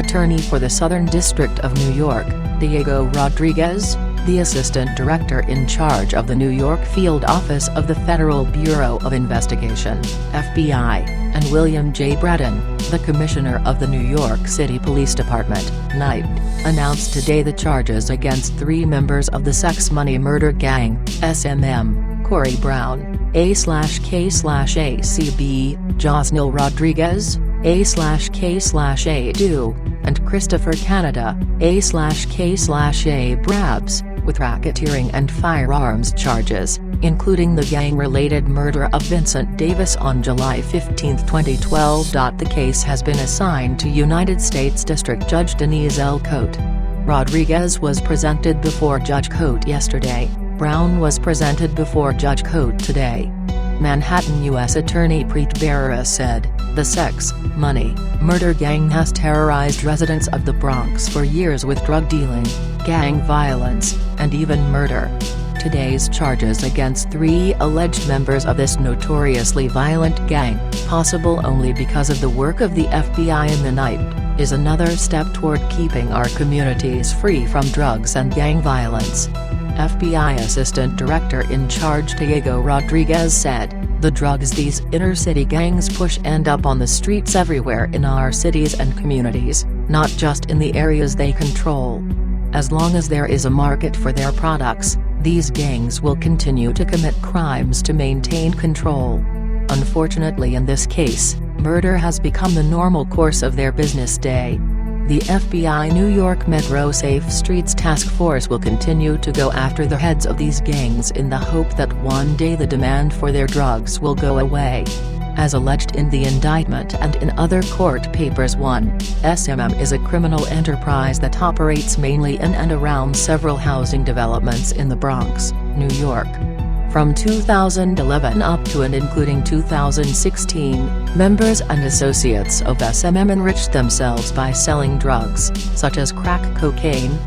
Attorney for the Southern District of New York, Diego Rodriguez, the Assistant Director in charge of the New York Field Office of the Federal Bureau of Investigation, FBI, and William J. Breton, the Commissioner of the New York City Police Department, NYPD, announced today the charges against 3 members of the sex money murder gang, SMM, Corey Brown, A/K/ACB, Josnil Rodriguez, A/K/A2, and Christopher Canada, A/K/A Brabs, with racketeering and firearms charges, including the gang-related murder of Vincent Davis on July 15, 2012. The case has been assigned to United States District Judge Denise L. Cote. Rodriguez was presented before Judge Cote yesterday. Brown was presented before Judge Cote today. Manhattan U.S. Attorney Preet Bharara said, "The sex, money, murder gang has terrorized residents of the Bronx for years with drug dealing, gang violence, and even murder. Today's charges against 3 alleged members of this notoriously violent gang, possible only because of the work of the FBI and the NYPD, is another step toward keeping our communities free from drugs and gang violence." FBI Assistant Director in charge Diego Rodriguez said, "The drugs these inner-city gangs push end up on the streets everywhere in our cities and communities, not just in the areas they control. As long as there is a market for their products, these gangs will continue to commit crimes to maintain control. Unfortunately, in this case, murder has become the normal course of their business day." The FBI New York Metro Safe Streets Task Force will continue to go after the heads of these gangs in the hope that one day the demand for their drugs will go away. As alleged in the indictment and in other court papers, 1, SMM is a criminal enterprise that operates mainly in and around several housing developments in the Bronx, New York. From 2011 up to and including 2016, members and associates of SMM enriched themselves by selling drugs, such as crack cocaine,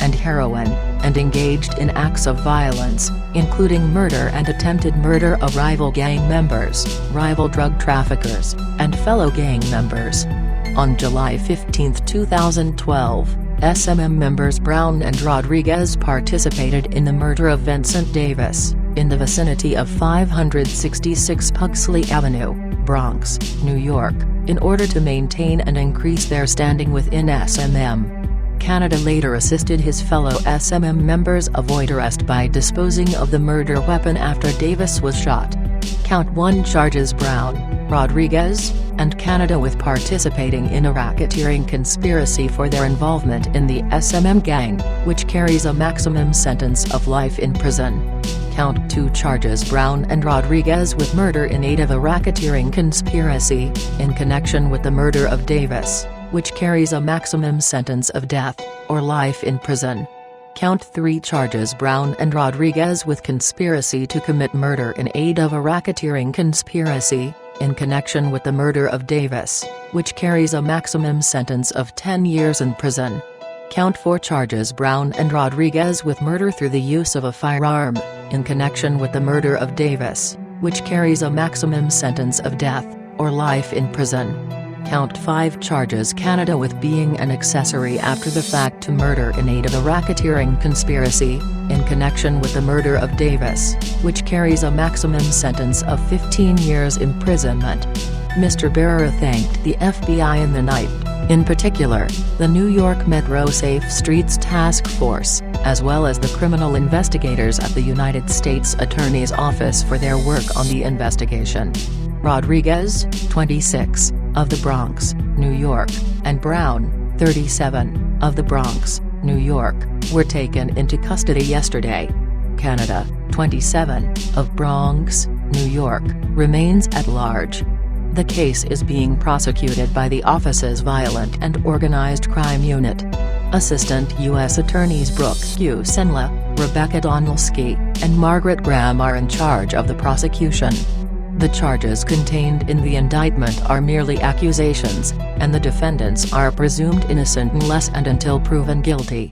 and heroin, and engaged in acts of violence, including murder and attempted murder of rival gang members, rival drug traffickers, and fellow gang members. On July 15, 2012, SMM members Brown and Rodriguez participated in the murder of Vincent Davis, in the vicinity of 566 Pugsley Avenue, Bronx, New York, in order to maintain and increase their standing within SMM. Canada later assisted his fellow SMM members avoid arrest by disposing of the murder weapon after Davis was shot. Count 1 charges Brown, Rodriguez, and Canada with participating in a racketeering conspiracy for their involvement in the SMM gang, which carries a maximum sentence of life in prison. Count 2 charges Brown and Rodriguez with murder in aid of a racketeering conspiracy, in connection with the murder of Davis, which carries a maximum sentence of death, or life in prison. Count 3 charges Brown and Rodriguez with conspiracy to commit murder in aid of a racketeering conspiracy, in connection with the murder of Davis, which carries a maximum sentence of 10 years in prison. Count 4 charges Brown and Rodriguez with murder through the use of a firearm, in connection with the murder of Davis, which carries a maximum sentence of death, or life in prison. Count 5 charges Canada with being an accessory after the fact to murder in aid of a racketeering conspiracy, in connection with the murder of Davis, which carries a maximum sentence of 15 years imprisonment. Mr. Bharara thanked the FBI and the NYPD, in particular, the New York Metro Safe Streets Task Force, as well as the criminal investigators at the United States Attorney's Office for their work on the investigation. Rodriguez, 26, of the Bronx, New York, and Brown, 37, of the Bronx, New York, were taken into custody yesterday. Canada, 27, of Bronx, New York, remains at large. The case is being prosecuted by the office's Violent and Organized Crime Unit. Assistant U.S. Attorneys Brooke Q. Senla, Rebecca Donalski, and Margaret Graham are in charge of the prosecution. The charges contained in the indictment are merely accusations, and the defendants are presumed innocent unless and until proven guilty.